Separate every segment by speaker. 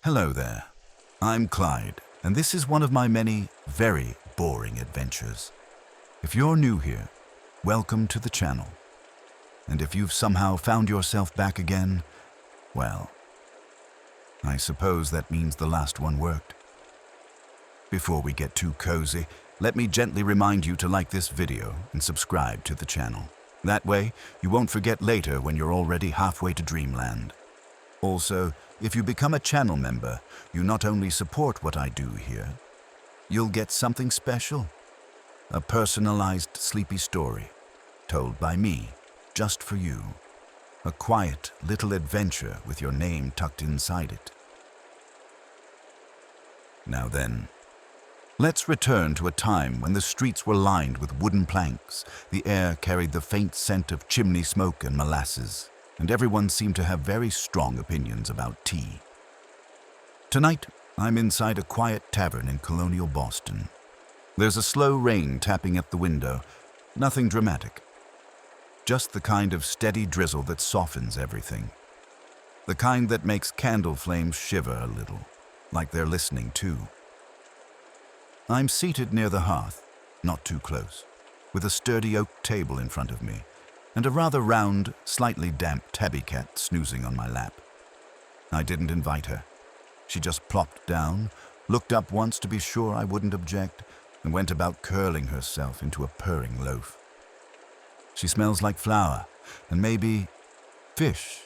Speaker 1: Hello there. I'm Clyde, and this is one of my many very boring adventures. If you're new here, welcome to the channel. And if you've somehow found yourself back again, well, I suppose that means the last one worked. Before we get too cozy, let me gently remind you to like this video and subscribe to the channel. That way, you won't forget later when you're already halfway to dreamland. Also, if you become a channel member, you not only support what I do here, you'll get something special. A personalized sleepy story, told by me, just for you. A quiet little adventure with your name tucked inside it. Now then, let's return to a time when the streets were lined with wooden planks, the air carried the faint scent of chimney smoke and molasses, and everyone seemed to have very strong opinions about tea. Tonight, I'm inside a quiet tavern in Colonial Boston. There's a slow rain tapping at the window, nothing dramatic. Just the kind of steady drizzle that softens everything. The kind that makes candle flames shiver a little, like they're listening too. I'm seated near the hearth, not too close, with a sturdy oak table in front of me, and a rather round, slightly damp tabby cat snoozing on my lap. I didn't invite her. She just plopped down, looked up once to be sure I wouldn't object, and went about curling herself into a purring loaf. She smells like flour, and maybe fish.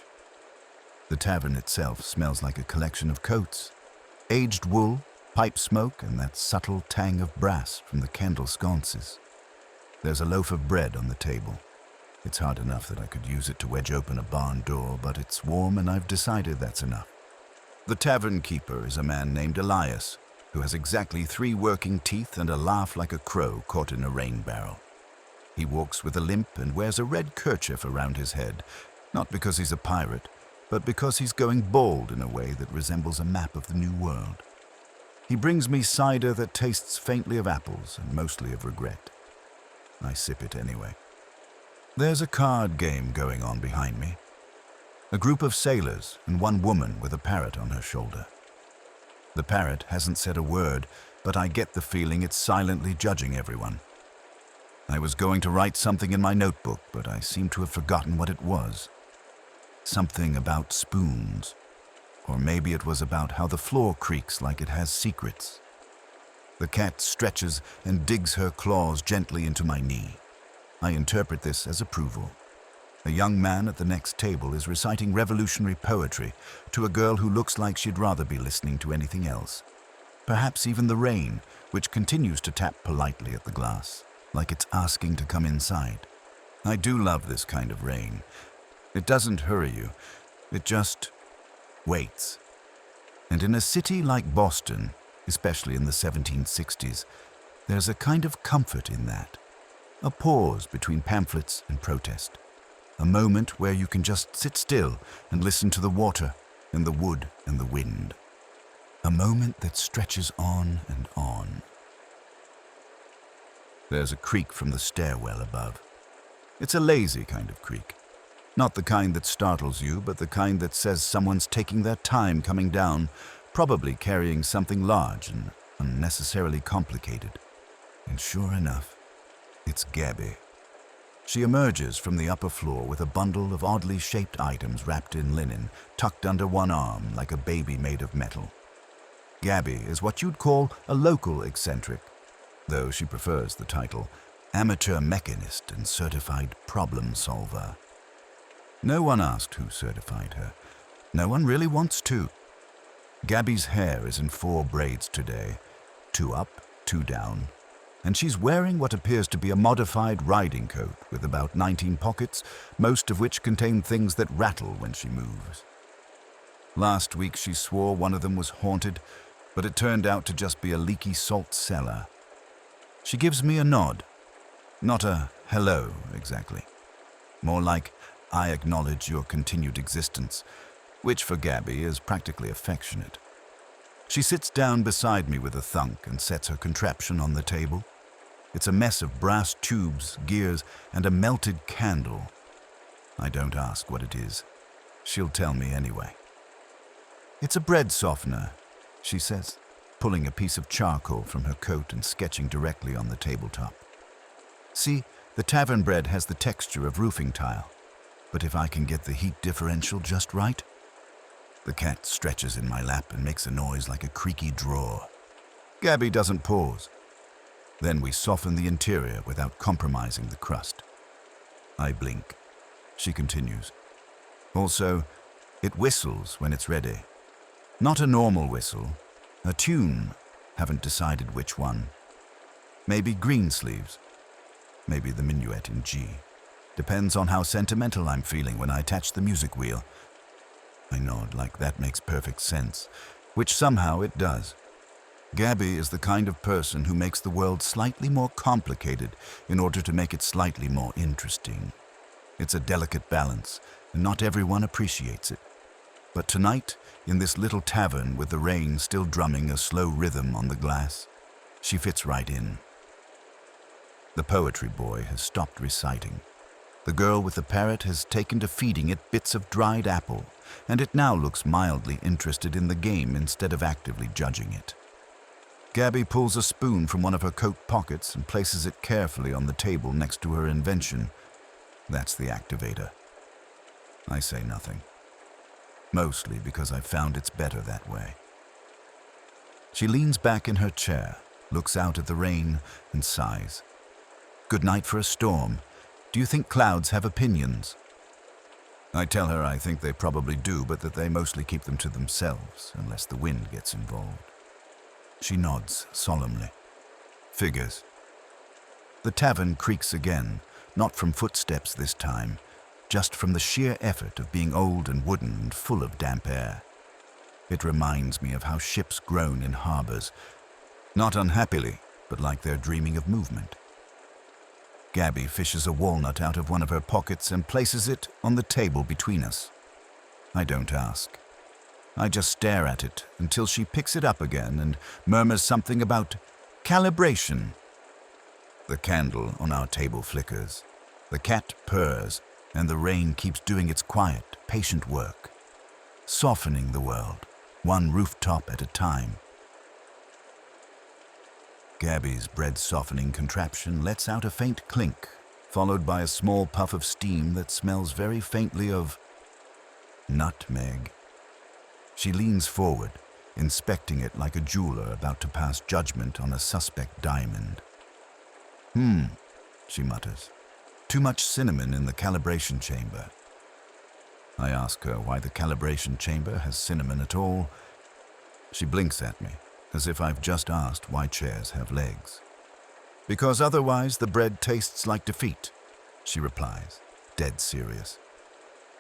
Speaker 1: The tavern itself smells like a collection of coats, aged wool, pipe smoke, and that subtle tang of brass from the candle sconces. There's a loaf of bread on the table. It's hard enough that I could use it to wedge open a barn door, but it's warm and I've decided that's enough. The tavern keeper is a man named Elias, who has exactly 3 working teeth and a laugh like a crow caught in a rain barrel. He walks with a limp and wears a red kerchief around his head, not because he's a pirate, but because he's going bald in a way that resembles a map of the New World. He brings me cider that tastes faintly of apples and mostly of regret. I sip it anyway. There's a card game going on behind me. A group of sailors and one woman with a parrot on her shoulder. The parrot hasn't said a word, but I get the feeling it's silently judging everyone. I was going to write something in my notebook, but I seem to have forgotten what it was. Something about spoons. Or maybe it was about how the floor creaks like it has secrets. The cat stretches and digs her claws gently into my knee. I interpret this as approval. A young man at the next table is reciting revolutionary poetry to a girl who looks like she'd rather be listening to anything else. Perhaps even the rain, which continues to tap politely at the glass, like it's asking to come inside. I do love this kind of rain. It doesn't hurry you. It just waits. And in a city like Boston, especially in the 1760s, there's a kind of comfort in that. A pause between pamphlets and protest. A moment where you can just sit still and listen to the water and the wood and the wind. A moment that stretches on and on. There's a creak from the stairwell above. It's a lazy kind of creak. Not the kind that startles you, but the kind that says someone's taking their time coming down, probably carrying something large and unnecessarily complicated. And sure enough, it's Gabby. She emerges from the upper floor with a bundle of oddly shaped items wrapped in linen, tucked under one arm like a baby made of metal. Gabby is what you'd call a local eccentric, though she prefers the title amateur mechanist and certified problem solver. No one asked who certified her. No one really wants to. Gabby's hair is in 4 braids today, 2 up, 2 down. And she's wearing what appears to be a modified riding coat with about 19 pockets, most of which contain things that rattle when she moves. Last week she swore one of them was haunted, but it turned out to just be a leaky salt cellar. She gives me a nod. Not a hello, exactly. More like, I acknowledge your continued existence, which for Gabby is practically affectionate. She sits down beside me with a thunk and sets her contraption on the table. It's a mess of brass tubes, gears, and a melted candle. I don't ask what it is. She'll tell me anyway. "It's a bread softener," she says, pulling a piece of charcoal from her coat and sketching directly on the tabletop. "See, the tavern bread has the texture of roofing tile. But if I can get the heat differential just right..." The cat stretches in my lap and makes a noise like a creaky drawer. Gabby doesn't pause. Then we soften the interior without compromising the crust. I blink. She continues. "Also, it whistles when it's ready. Not a normal whistle, a tune. Haven't decided which one. Maybe Greensleeves. Maybe the minuet in G. Depends on how sentimental I'm feeling when I attach the music wheel." I nod like that makes perfect sense, which somehow it does. Gabby is the kind of person who makes the world slightly more complicated in order to make it slightly more interesting. It's a delicate balance, and not everyone appreciates it. But tonight, in this little tavern with the rain still drumming a slow rhythm on the glass, she fits right in. The poetry boy has stopped reciting. The girl with the parrot has taken to feeding it bits of dried apple, and it now looks mildly interested in the game instead of actively judging it. Gabby pulls a spoon from one of her coat pockets and places it carefully on the table next to her invention. That's the activator. I say nothing. Mostly because I've found it's better that way. She leans back in her chair, looks out at the rain, and sighs. "Good night for a storm. Do you think clouds have opinions?" I tell her I think they probably do, but that they mostly keep them to themselves, unless the wind gets involved. She nods solemnly. Figures. The tavern creaks again, not from footsteps this time, just from the sheer effort of being old and wooden and full of damp air. It reminds me of how ships groan in harbors, not unhappily, but like they're dreaming of movement. Gabby fishes a walnut out of one of her pockets and places it on the table between us. I don't ask. I just stare at it until she picks it up again and murmurs something about calibration. The candle on our table flickers. The cat purrs, and the rain keeps doing its quiet, patient work, softening the world, one rooftop at a time. Gabby's bread-softening contraption lets out a faint clink, followed by a small puff of steam that smells very faintly of nutmeg. She leans forward, inspecting it like a jeweler about to pass judgment on a suspect diamond. She mutters. "Too much cinnamon in the calibration chamber." I ask her why the calibration chamber has cinnamon at all. She blinks at me, as if I've just asked why chairs have legs. "Because otherwise the bread tastes like defeat," she replies, dead serious.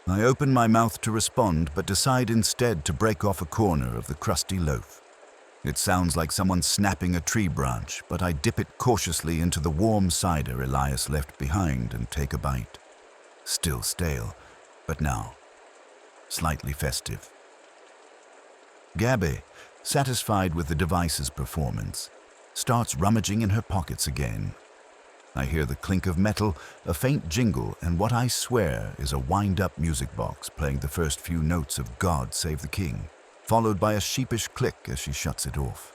Speaker 1: I open my mouth to respond, but decide instead to break off a corner of the crusty loaf. It sounds like someone snapping a tree branch, but I dip it cautiously into the warm cider Elias left behind and take a bite. Still stale, but now slightly festive. Gabby, satisfied with the device's performance, starts rummaging in her pockets again. I hear the clink of metal, a faint jingle, and what I swear is a wind-up music box playing the first few notes of God Save the King, followed by a sheepish click as she shuts it off.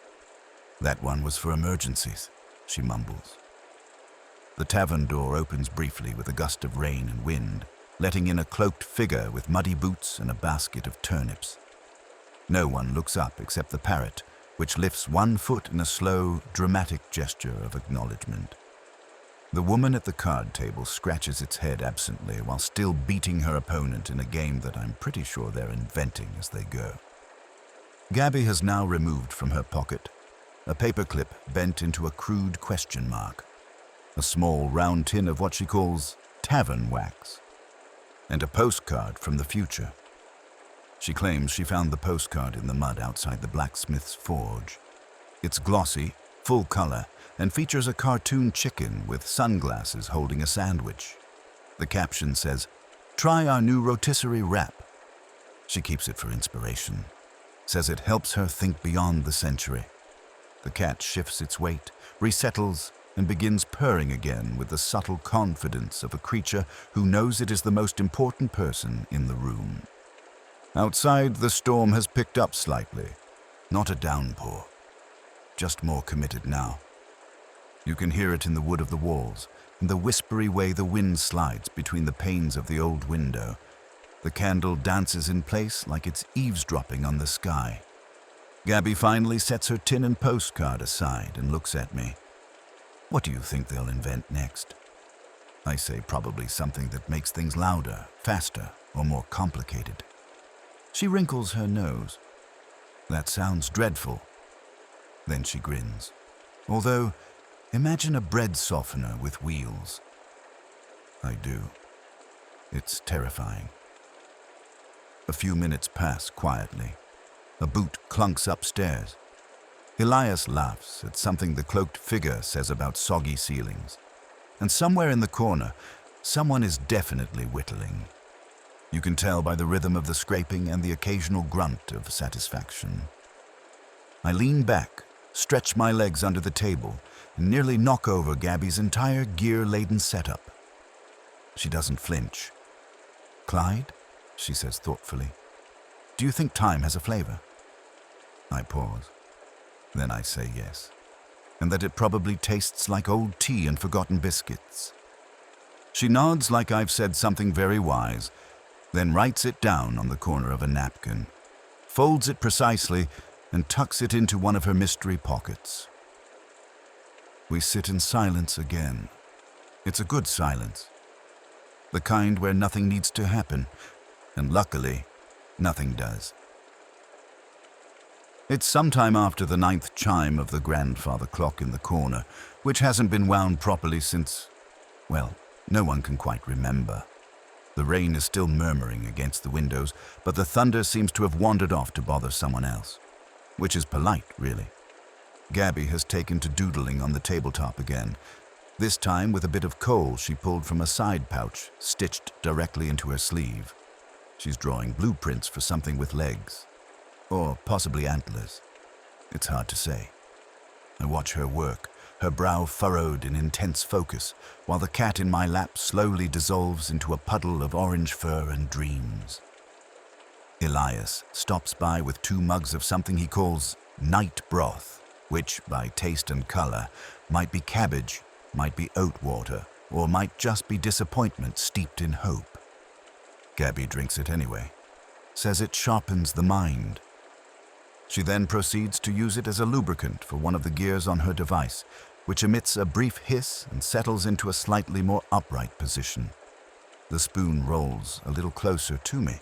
Speaker 1: "That one was for emergencies," she mumbles. The tavern door opens briefly with a gust of rain and wind, letting in a cloaked figure with muddy boots and a basket of turnips. No one looks up except the parrot, which lifts one foot in a slow, dramatic gesture of acknowledgement. The woman at the card table scratches its head absently while still beating her opponent in a game that I'm pretty sure they're inventing as they go. Gabby has now removed from her pocket a paperclip bent into a crude question mark, a small round tin of what she calls tavern wax, and a postcard from the future. She claims she found the postcard in the mud outside the blacksmith's forge. It's glossy, full color, and features a cartoon chicken with sunglasses holding a sandwich. The caption says, "Try our new rotisserie wrap." She keeps it for inspiration. Says it helps her think beyond the century. The cat shifts its weight, resettles, and begins purring again with the subtle confidence of a creature who knows it is the most important person in the room. Outside, the storm has picked up slightly. Not a downpour, just more committed now. You can hear it in the wood of the walls, in the whispery way the wind slides between the panes of the old window. The candle dances in place like it's eavesdropping on the sky. Gabby finally sets her tin and postcard aside and looks at me. What do you think they'll invent next? I say probably something that makes things louder, faster, or more complicated. She wrinkles her nose. That sounds dreadful. Then she grins. Although, imagine a bread softener with wheels. I do. It's terrifying. A few minutes pass quietly. A boot clunks upstairs. Elias laughs at something the cloaked figure says about soggy ceilings. And somewhere in the corner, someone is definitely whittling. You can tell by the rhythm of the scraping and the occasional grunt of satisfaction. I lean back, stretch my legs under the table, and nearly knock over Gabby's entire gear-laden setup. She doesn't flinch. "Clyde," she says thoughtfully, "do you think time has a flavor?" I pause. Then I say yes, and that it probably tastes like old tea and forgotten biscuits. She nods like I've said something very wise, then writes it down on the corner of a napkin, folds it precisely, and tucks it into one of her mystery pockets. We sit in silence again. It's a good silence. The kind where nothing needs to happen, and luckily, nothing does. It's sometime after the 9th chime of the grandfather clock in the corner, which hasn't been wound properly since, well, no one can quite remember. The rain is still murmuring against the windows, but the thunder seems to have wandered off to bother someone else, which is polite, really. Gabby has taken to doodling on the tabletop again, this time with a bit of coal she pulled from a side pouch stitched directly into her sleeve. She's drawing blueprints for something with legs. Or possibly antlers. It's hard to say. I watch her work, her brow furrowed in intense focus, while the cat in my lap slowly dissolves into a puddle of orange fur and dreams. Elias stops by with 2 mugs of something he calls night broth, which, by taste and color, might be cabbage, might be oat water, or might just be disappointment steeped in hope. Gabby drinks it anyway, says it sharpens the mind. She then proceeds to use it as a lubricant for one of the gears on her device, which emits a brief hiss and settles into a slightly more upright position. The spoon rolls a little closer to me,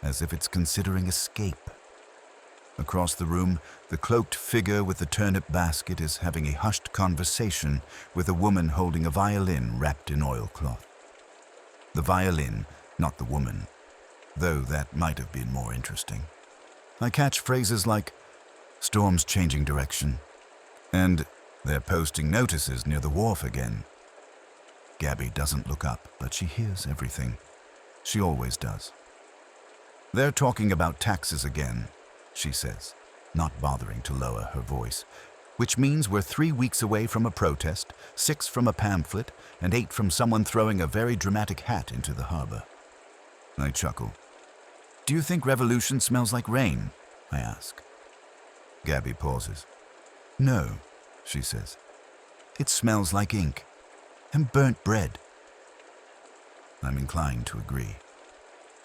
Speaker 1: as if it's considering escape. Across the room, the cloaked figure with the turnip basket is having a hushed conversation with a woman holding a violin wrapped in oilcloth. The violin, not the woman, though that might have been more interesting. I catch phrases like, "Storm's changing direction," and "They're posting notices near the wharf again." Gabby doesn't look up, but she hears everything. She always does. "They're talking about taxes again," she says, not bothering to lower her voice, "which means we're 3 weeks away from a protest, 6 from a pamphlet, and 8 from someone throwing a very dramatic hat into the harbor." I chuckle. "Do you think revolution smells like rain?" I ask. Gabby pauses. "No," she says. "It smells like ink and burnt bread." I'm inclined to agree.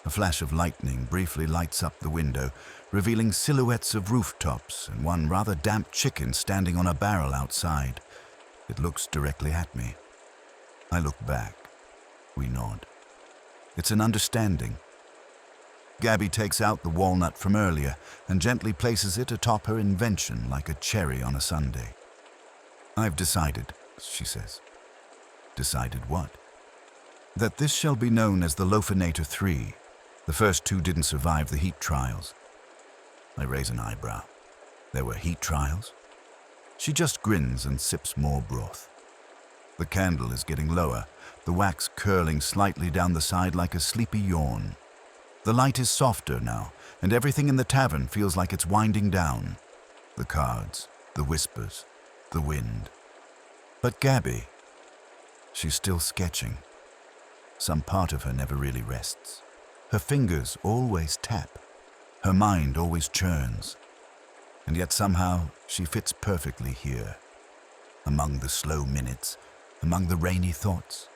Speaker 1: A flash of lightning briefly lights up the window, revealing silhouettes of rooftops and one rather damp chicken standing on a barrel outside. It looks directly at me. I look back. We nod. It's an understanding. Gabby takes out the walnut from earlier and gently places it atop her invention like a cherry on a sundae. "I've decided," she says. "Decided what?" "That this shall be known as the Loafinator 3. The first 2 didn't survive the heat trials." I raise an eyebrow. "There were heat trials?" She just grins and sips more broth. The candle is getting lower, the wax curling slightly down the side like a sleepy yawn. The light is softer now, and everything in the tavern feels like it's winding down. The cards, the whispers, the wind. But Gabby, she's still sketching. Some part of her never really rests. Her fingers always tap, Her mind always churns, and yet somehow she fits perfectly here, among the slow minutes, among the rainy thoughts,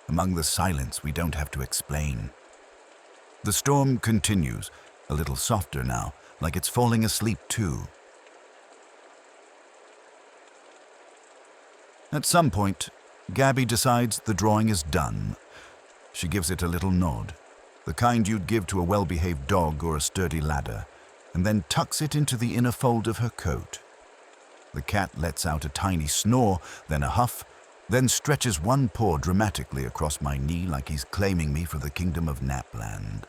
Speaker 1: among the silence we don't have to explain. The storm continues, a little softer now, like it's falling asleep too. At some point, Gabby decides the drawing is done. She gives it a little nod, the kind you'd give to a well-behaved dog or a sturdy ladder, and then tucks it into the inner fold of her coat. The cat lets out a tiny snore, then a huff, then stretches one paw dramatically across my knee like he's claiming me for the kingdom of Napland.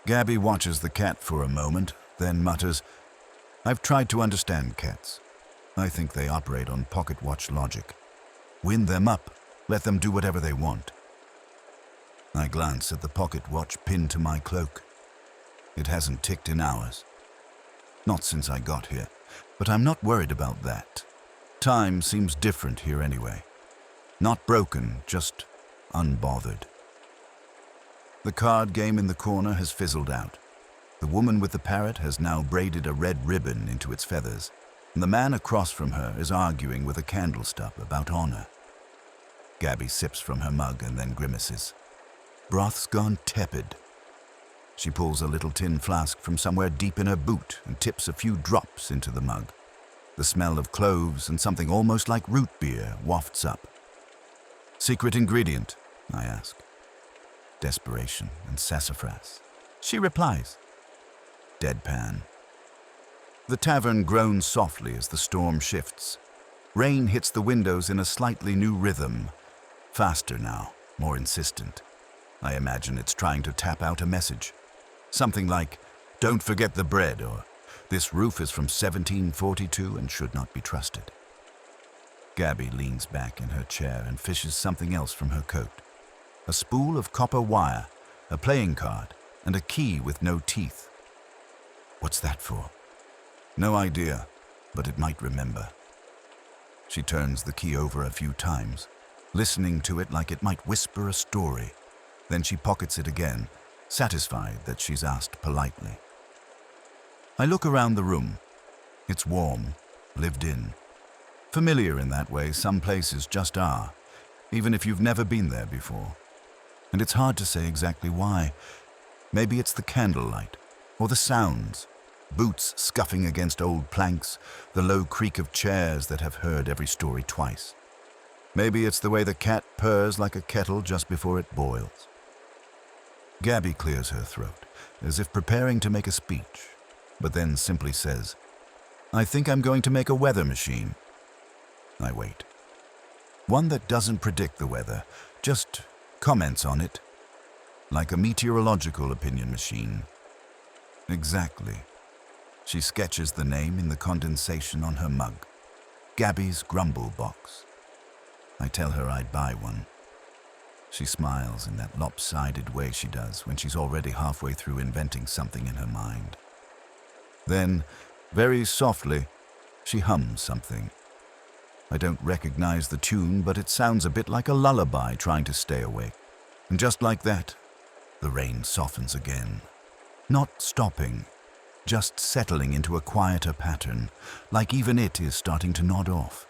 Speaker 1: Gabby watches the cat for a moment, then mutters, "I've tried to understand cats. I think they operate on pocket watch logic. Wind them up, let them do whatever they want." I glance at the pocket watch pinned to my cloak. It hasn't ticked in hours. Not since I got here, but I'm not worried about that. Time seems different here anyway. Not broken, just unbothered. The card game in the corner has fizzled out. The woman with the parrot has now braided a red ribbon into its feathers, and the man across from her is arguing with a candlestub about honor. Gabby sips from her mug and then grimaces. Broth's gone tepid. She pulls a little tin flask from somewhere deep in her boot and tips a few drops into the mug. The smell of cloves and something almost like root beer wafts up. "Secret ingredient?" I ask. "Desperation and sassafras," she replies. Deadpan. The tavern groans softly as the storm shifts. Rain hits the windows in a slightly new rhythm. Faster now, more insistent. I imagine it's trying to tap out a message. Something like, "Don't forget the bread," or "This roof is from 1742 and should not be trusted." Gabby leans back in her chair and fishes something else from her coat. A spool of copper wire, a playing card, and a key with no teeth. "What's that for?" "No idea, but it might remember." She turns the key over a few times, listening to it like it might whisper a story. Then she pockets it again, satisfied that she's asked politely. I look around the room. It's warm, lived in. Familiar in that way some places just are, even if you've never been there before. And it's hard to say exactly why. Maybe it's the candlelight, or the sounds. Boots scuffing against old planks, the low creak of chairs that have heard every story twice. Maybe it's the way the cat purrs like a kettle just before it boils. Gabby clears her throat, as if preparing to make a speech, but then simply says, "I think I'm going to make a weather machine." I wait. One that doesn't predict the weather, just comments on it, like a meteorological opinion machine. Exactly. She sketches the name in the condensation on her mug. Gabby's Grumble Box. I tell her I'd buy one. She smiles in that lopsided way she does when she's already halfway through inventing something in her mind. Then, very softly, she hums something. I don't recognize the tune, but it sounds a bit like a lullaby trying to stay awake. And just like that, the rain softens again. Not stopping, just settling into a quieter pattern, like even it is starting to nod off.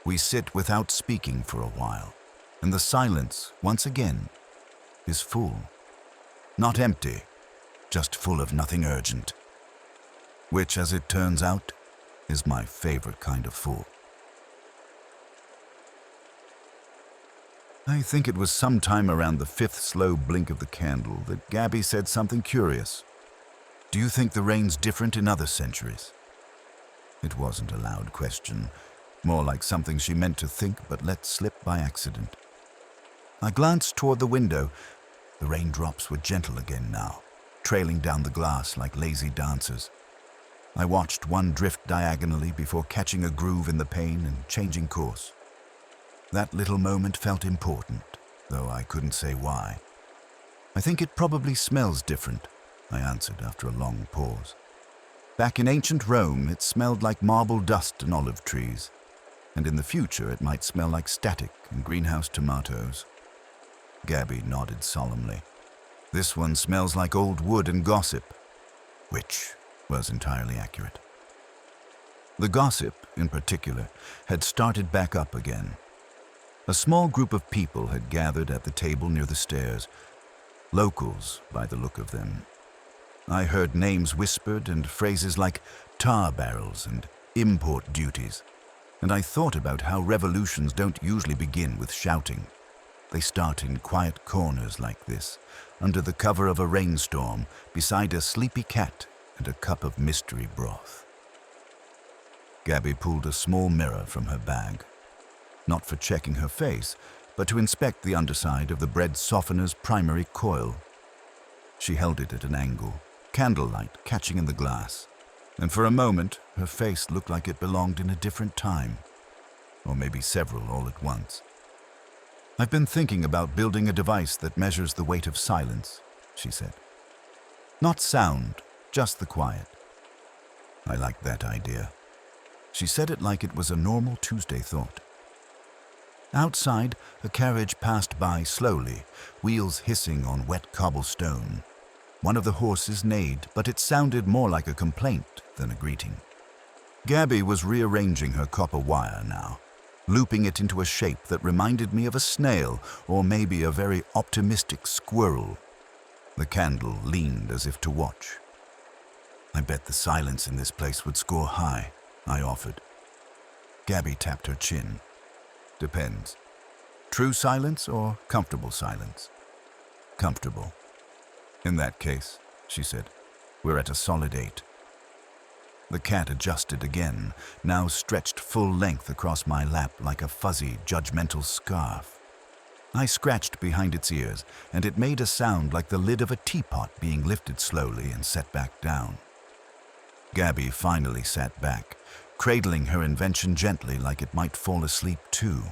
Speaker 1: We sit without speaking for a while, and the silence, once again, is full. Not empty, just full of nothing urgent. Which, as it turns out, is my favorite kind of full. I think it was sometime around the fifth slow blink of the candle that Gabby said something curious. "Do you think the rain's different in other centuries?" It wasn't a loud question, more like something she meant to think but let slip by accident. I glanced toward the window. The raindrops were gentle again now, trailing down the glass like lazy dancers. I watched one drift diagonally before catching a groove in the pane and changing course. That little moment felt important, though I couldn't say why. "I think it probably smells different," I answered after a long pause. "Back in ancient Rome, it smelled like marble dust and olive trees, and in the future it might smell like static and greenhouse tomatoes." Gabby nodded solemnly. This one smells like old wood and gossip, which was entirely accurate. The gossip, in particular, had started back up again. A small group of people had gathered at the table near the stairs, locals by the look of them. I heard names whispered and phrases like tar barrels and import duties, and I thought about how revolutions don't usually begin with shouting. They start in quiet corners like this, under the cover of a rainstorm, beside a sleepy cat and a cup of mystery broth. Gabby pulled a small mirror from her bag, not for checking her face, but to inspect the underside of the bread softener's primary coil. She held it at an angle, candlelight catching in the glass, and for a moment her face looked like it belonged in a different time, or maybe several all at once. "I've been thinking about building a device that measures the weight of silence," she said. "Not sound, just the quiet." I liked that idea. She said it like it was a normal Tuesday thought. Outside, a carriage passed by slowly, wheels hissing on wet cobblestone. One of the horses neighed, but it sounded more like a complaint than a greeting. Gabby was rearranging her copper wire now, looping it into a shape that reminded me of a snail or maybe a very optimistic squirrel. The candle leaned as if to watch. "I bet the silence in this place would score high," I offered. Gabby tapped her chin. "Depends. True silence or comfortable silence?" "Comfortable." "In that case," she said, "we're at a solid 8. The cat adjusted again, now stretched full length across my lap like a fuzzy, judgmental scarf. I scratched behind its ears, and it made a sound like the lid of a teapot being lifted slowly and set back down. Gabby finally sat back, cradling her invention gently like it might fall asleep too.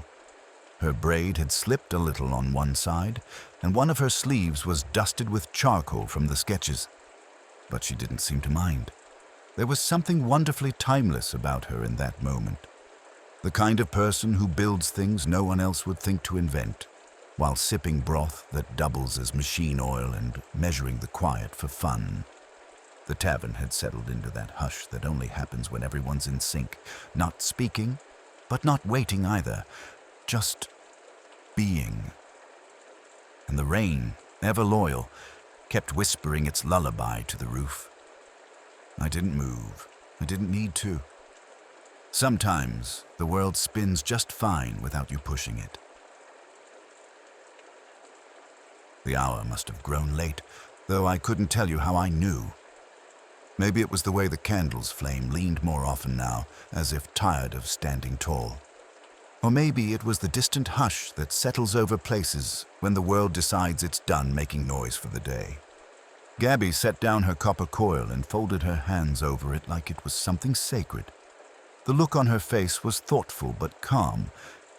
Speaker 1: Her braid had slipped a little on one side, and one of her sleeves was dusted with charcoal from the sketches. But she didn't seem to mind. There was something wonderfully timeless about her in that moment. The kind of person who builds things no one else would think to invent, while sipping broth that doubles as machine oil and measuring the quiet for fun. The tavern had settled into that hush that only happens when everyone's in sync, not speaking, but not waiting either, just being. And the rain, ever loyal, kept whispering its lullaby to the roof. I didn't move. I didn't need to. Sometimes the world spins just fine without you pushing it. The hour must have grown late, though I couldn't tell you how I knew. Maybe it was the way the candle's flame leaned more often now, as if tired of standing tall. Or maybe it was the distant hush that settles over places when the world decides it's done making noise for the day. Gabby set down her copper coil and folded her hands over it like it was something sacred. The look on her face was thoughtful but calm,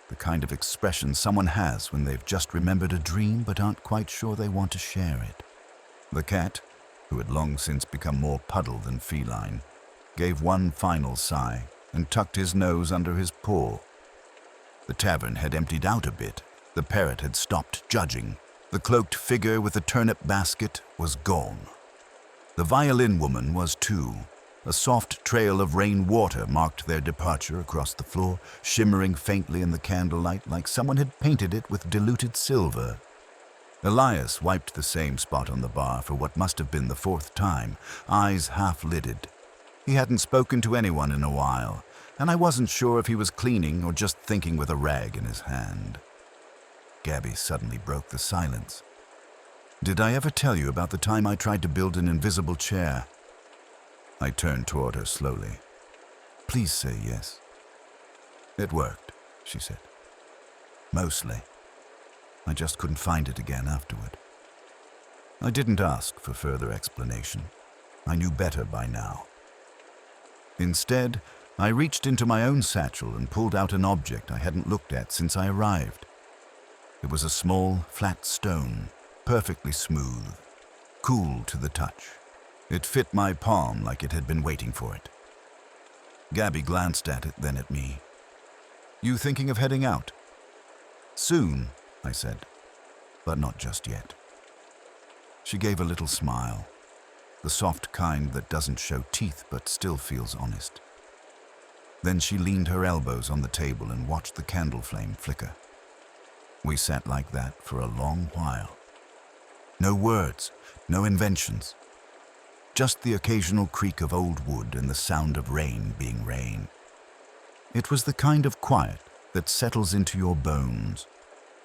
Speaker 1: the kind of expression someone has when they've just remembered a dream but aren't quite sure they want to share it. The cat, who had long since become more puddle than feline, gave one final sigh and tucked his nose under his paw. The tavern had emptied out a bit. The parrot had stopped judging. The cloaked figure with the turnip basket was gone. The violin woman was too. A soft trail of rain water marked their departure across the floor, shimmering faintly in the candlelight like someone had painted it with diluted silver. Elias wiped the same spot on the bar for what must have been the 4th time, eyes half-lidded. He hadn't spoken to anyone in a while, and I wasn't sure if he was cleaning or just thinking with a rag in his hand. Gabby suddenly broke the silence. "Did I ever tell you about the time I tried to build an invisible chair?" I turned toward her slowly. "Please say yes." "It worked," she said. "Mostly. I just couldn't find it again afterward." I didn't ask for further explanation. I knew better by now. Instead, I reached into my own satchel and pulled out an object I hadn't looked at since I arrived. It was a small, flat stone, perfectly smooth, cool to the touch. It fit my palm like it had been waiting for it. Gabby glanced at it, then at me. "You thinking of heading out?" "Soon," I said, "but not just yet." She gave a little smile, the soft kind that doesn't show teeth but still feels honest. Then she leaned her elbows on the table and watched the candle flame flicker. We sat like that for a long while. No words, no inventions. Just the occasional creak of old wood and the sound of rain being rain. It was the kind of quiet that settles into your bones,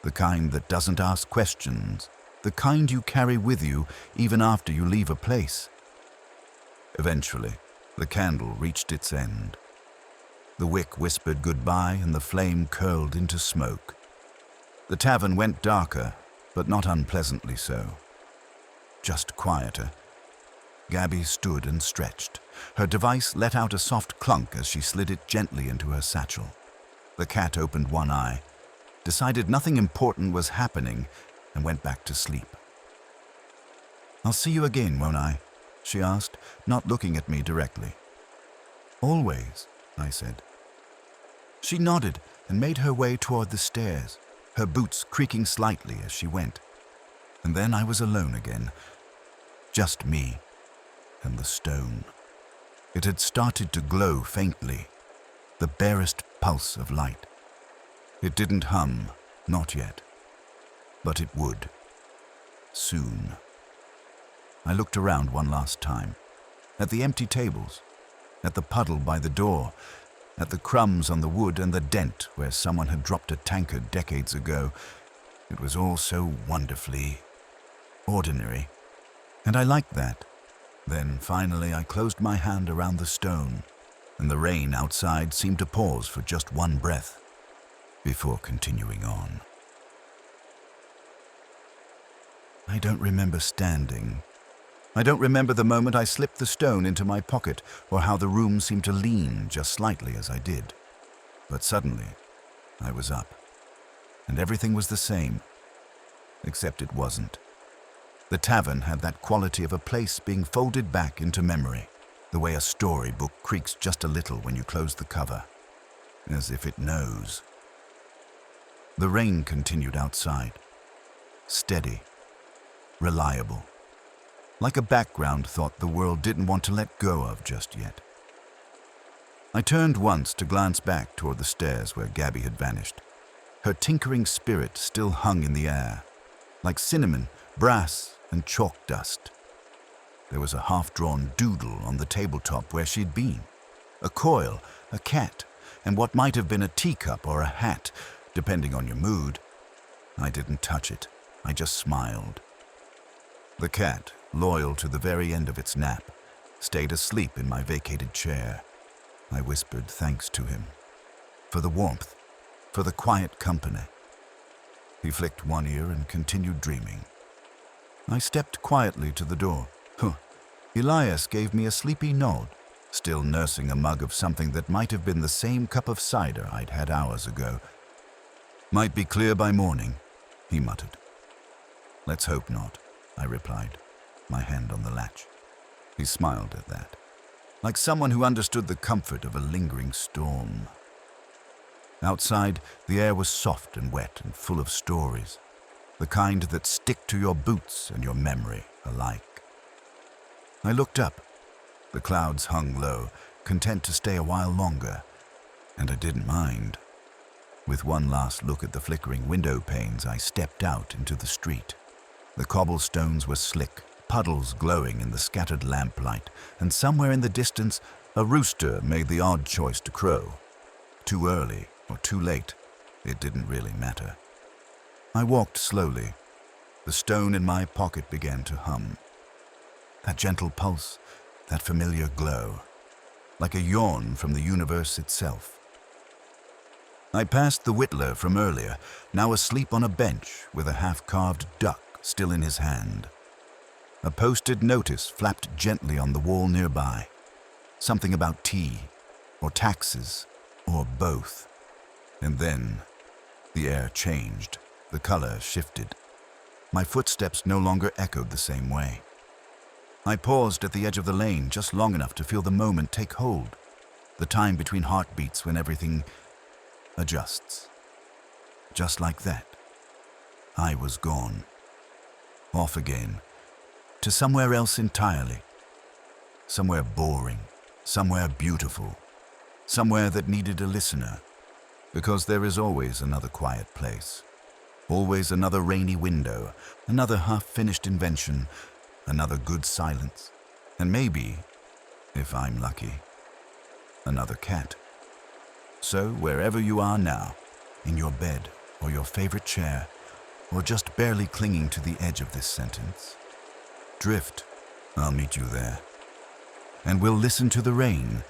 Speaker 1: the kind that doesn't ask questions, the kind you carry with you even after you leave a place. Eventually, the candle reached its end. The wick whispered goodbye and the flame curled into smoke. The tavern went darker, but not unpleasantly so. Just quieter. Gabby stood and stretched. Her device let out a soft clunk as she slid it gently into her satchel. The cat opened one eye, decided nothing important was happening, and went back to sleep. "I'll see you again, won't I?" she asked, not looking at me directly. "Always," I said. She nodded and made her way toward the stairs, her boots creaking slightly as she went. And then I was alone again. Just me and the stone. It had started to glow faintly, the barest pulse of light. It didn't hum, not yet, but it would. Soon. I looked around one last time, at the empty tables, at the puddle by the door, at the crumbs on the wood and the dent where someone had dropped a tankard decades ago. It was all so wonderfully ordinary, and I liked that. Then finally I closed my hand around the stone, and the rain outside seemed to pause for just one breath before continuing on. I don't remember standing. I don't remember the moment I slipped the stone into my pocket or how the room seemed to lean just slightly as I did. But suddenly, I was up, and everything was the same, except it wasn't. The tavern had that quality of a place being folded back into memory, the way a storybook creaks just a little when you close the cover, as if it knows. The rain continued outside, steady, reliable, like a background thought the world didn't want to let go of just yet. I turned once to glance back toward the stairs where Gabby had vanished. Her tinkering spirit still hung in the air, like cinnamon, brass, and chalk dust. There was a half-drawn doodle on the tabletop where she'd been. A coil, a cat, and what might have been a teacup or a hat, depending on your mood. I didn't touch it. I just smiled. The cat, loyal to the very end of its nap, stayed asleep in my vacated chair. I whispered thanks to him. For the warmth, for the quiet company. He flicked one ear and continued dreaming. I stepped quietly to the door. Elias gave me a sleepy nod, still nursing a mug of something that might have been the same cup of cider I'd had hours ago. "Might be clear by morning," he muttered. "Let's hope not," I replied, my hand on the latch. He smiled at that, like someone who understood the comfort of a lingering storm. Outside, the air was soft and wet and full of stories, the kind that stick to your boots and your memory alike. I looked up. The clouds hung low, content to stay a while longer, and I didn't mind. With one last look at the flickering window panes, I stepped out into the street. The cobblestones were slick, puddles glowing in the scattered lamplight, and somewhere in the distance, a rooster made the odd choice to crow. Too early or too late, it didn't really matter. I walked slowly. The stone in my pocket began to hum. That gentle pulse, that familiar glow, like a yawn from the universe itself. I passed the whittler from earlier, now asleep on a bench with a half-carved duck still in his hand. A posted notice flapped gently on the wall nearby. Something about tea, or taxes, or both. And then the air changed. The color shifted. My footsteps no longer echoed the same way. I paused at the edge of the lane just long enough to feel the moment take hold, the time between heartbeats when everything adjusts. Just like that, I was gone. Off again, to somewhere else entirely. Somewhere boring, somewhere beautiful, somewhere that needed a listener, because there is always another quiet place, always another rainy window, another half-finished invention, another good silence, and maybe, if I'm lucky, another cat. So wherever you are now, in your bed or your favorite chair, or just barely clinging to the edge of this sentence, drift, I'll meet you there. And we'll listen to the rain